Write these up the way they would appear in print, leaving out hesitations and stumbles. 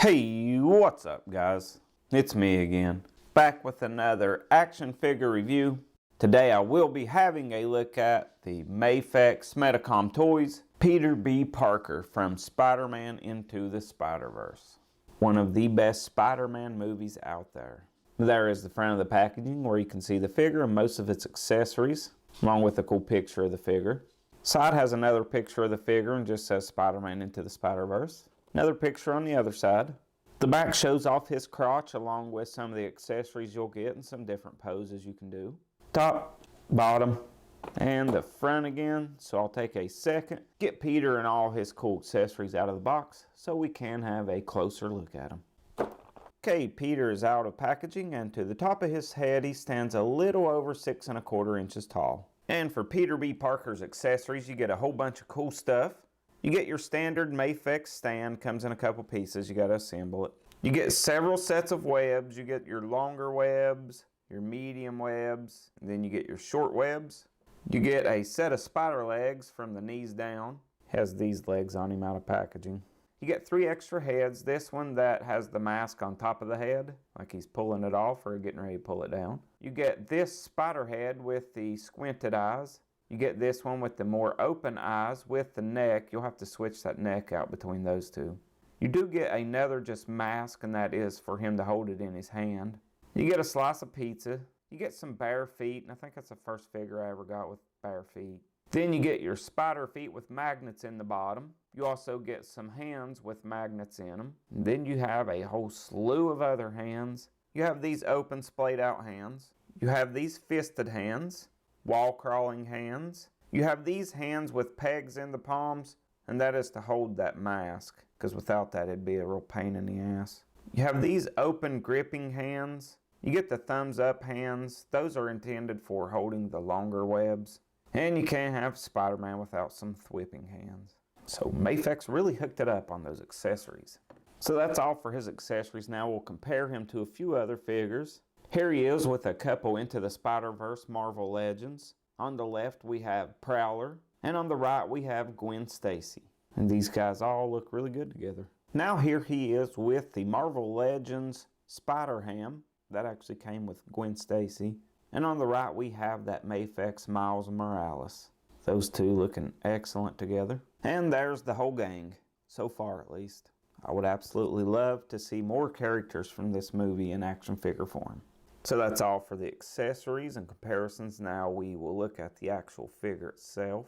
Hey, what's up guys? It's me again, back with another action figure review. Today I will be having a look at the MAFEX Metacom Toys Peter B. Parker from Spider-Man Into the Spider-Verse. One of the best Spider-Man movies out there. There is the front of the packaging where you can see the figure and most of its accessories, along with a cool picture of the figure. Side has another picture of the figure and just says Spider-Man Into the Spider-Verse. Another picture on the other side. The back shows off his crotch along with some of the accessories you'll get and some different poses you can do. Top, bottom, and the front again. So I'll take a second, get Peter and all his cool accessories out of the box so we can have a closer look at him. Okay, Peter is out of packaging, and to the top of his head he stands a little over 6 1/4 inches tall. And for Peter B. Parker's accessories, you get a whole bunch of cool stuff. You get your standard MAFEX stand, comes in a couple pieces, you gotta assemble it. You get several sets of webs. You get your longer webs, your medium webs, and then you get your short webs. You get a set of spider legs from the knees down. Has these legs on him out of packaging. You get 3 extra heads. This one that has the mask on top of the head, like he's pulling it off or getting ready to pull it down. You get this spider head with the squinted eyes. You get this one with the more open eyes with the neck. You'll have to switch that neck out between those two. You do get another just mask, and that is for him to hold it in his hand. You get a slice of pizza. You get some bare feet, and I think that's the first figure I ever got with bare feet. Then you get your spider feet with magnets in the bottom. You also get some hands with magnets in them. And then you have a whole slew of other hands. You have these open splayed out hands. You have these fisted hands. Wall crawling hands. You have these hands with pegs in the palms, and that is to hold that mask, because without that it'd be a real pain in the ass. You have these open gripping hands. You get the thumbs up hands. Those are intended for holding the longer webs. And you can't have Spider-Man without some thwipping hands. So MAFEX really hooked it up on those accessories. So that's all for his accessories. Now we'll compare him to a few other figures. Here he is with a couple Into the Spider-Verse Marvel Legends. On the left we have Prowler, and on the right we have Gwen Stacy. And these guys all look really good together. Now here he is with the Marvel Legends Spider-Ham. That actually came with Gwen Stacy. And on the right we have that MAFEX Miles Morales. Those two looking excellent together. And there's the whole gang, so far at least. I would absolutely love to see more characters from this movie in action figure form. So that's all for the accessories and comparisons. Now we will look at the actual figure itself.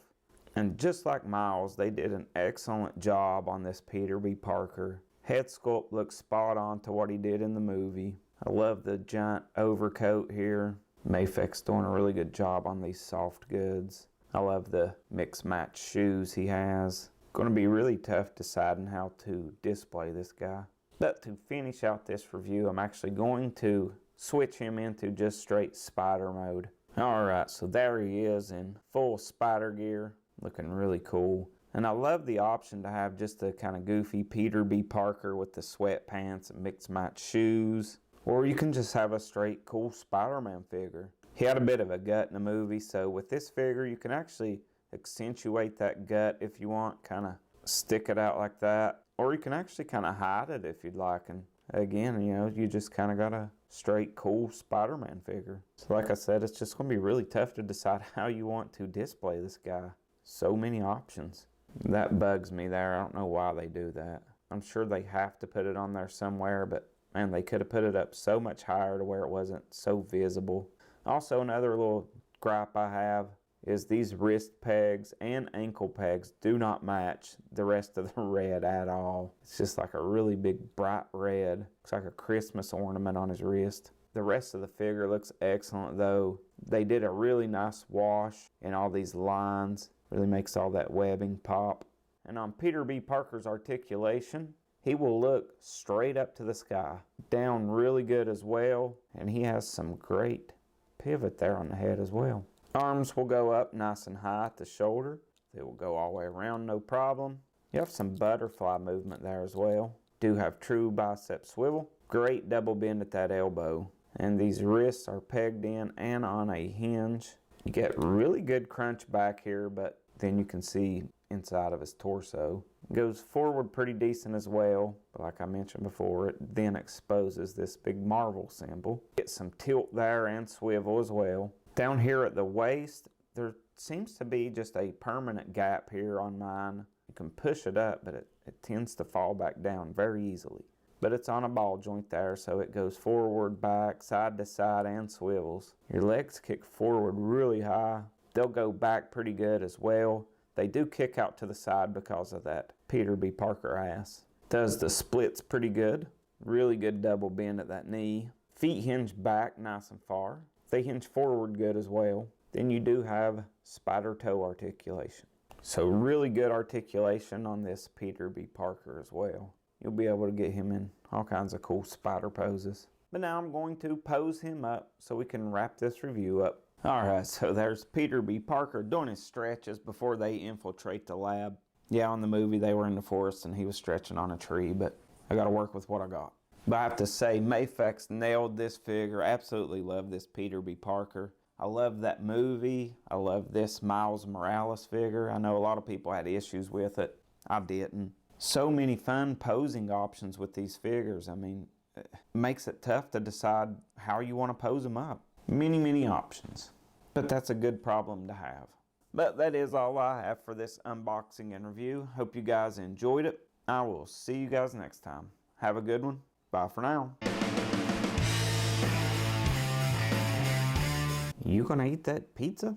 And just like Miles, they did an excellent job on this Peter B. Parker. Head sculpt looks spot on to what he did in the movie. I love the giant overcoat here. MAFEX doing a really good job on these soft goods. I love the mix match shoes he has. Going to be really tough deciding how to display this guy. But to finish out this review, I'm actually going to switch him into just straight spider mode. Alright, so there he is in full spider gear, looking really cool. And I love the option to have just a kind of goofy Peter B. Parker with the sweatpants and mixed match shoes. Or you can just have a straight cool Spider-Man figure. He had a bit of a gut in the movie, so with this figure you can actually accentuate that gut if you want, kind of stick it out like that. Or you can actually kind of hide it if you'd like. And again, you know, you just kind of got a straight cool Spider-Man figure. So like I said, it's just going to be really tough to decide how you want to display this guy. So many options. That bugs me there. I don't know why they do that. I'm sure they have to put it on there somewhere, but man, they could have put it up so much higher to where it wasn't so visible. Also, another little gripe I have is these wrist pegs and ankle pegs do not match the rest of the red at all. It's just like a really big bright red. Looks like a Christmas ornament on his wrist. The rest of the figure looks excellent though. They did a really nice wash in all these lines. Really makes all that webbing pop. And on Peter B. Parker's articulation, he will look straight up to the sky. Down really good as well. And he has some great pivot there on the head as well. Arms will go up nice and high at the shoulder. They will go all the way around, no problem. You have some butterfly movement there as well. Do have true bicep swivel. Great double bend at that elbow. And these wrists are pegged in and on a hinge. You get really good crunch back here, but then you can see inside of his torso. Goes forward pretty decent as well, but like I mentioned before, it then exposes this big Marvel symbol. Get some tilt there and swivel as well. Down here at the waist, there seems to be just a permanent gap here on mine. You can push it up, but it tends to fall back down very easily. But it's on a ball joint there, so it goes forward, back, side to side, and swivels. Your legs kick forward really high. They'll go back pretty good as well. They do kick out to the side because of that Peter B. Parker ass. Does the splits pretty good. Really good double bend at that knee. Feet hinge back nice and far. They hinge forward good as well. Then you do have spider toe articulation. So really good articulation on this Peter B. Parker as well. You'll be able to get him in all kinds of cool spider poses. But now I'm going to pose him up so we can wrap this review up. Alright, so there's Peter B. Parker doing his stretches before they infiltrate the lab. Yeah, on the movie they were in the forest and he was stretching on a tree, but I gotta work with what I got. But I have to say, MAFEX nailed this figure. Absolutely love this Peter B. Parker. I love that movie. I love this Miles Morales figure. I know a lot of people had issues with it. I didn't. So many fun posing options with these figures. I mean, it makes it tough to decide how you want to pose them up. Many options. But that's a good problem to have. But that is all I have for this unboxing and review. Hope you guys enjoyed it. I will see you guys next time. Have a good one. Bye for now. You gonna eat that pizza?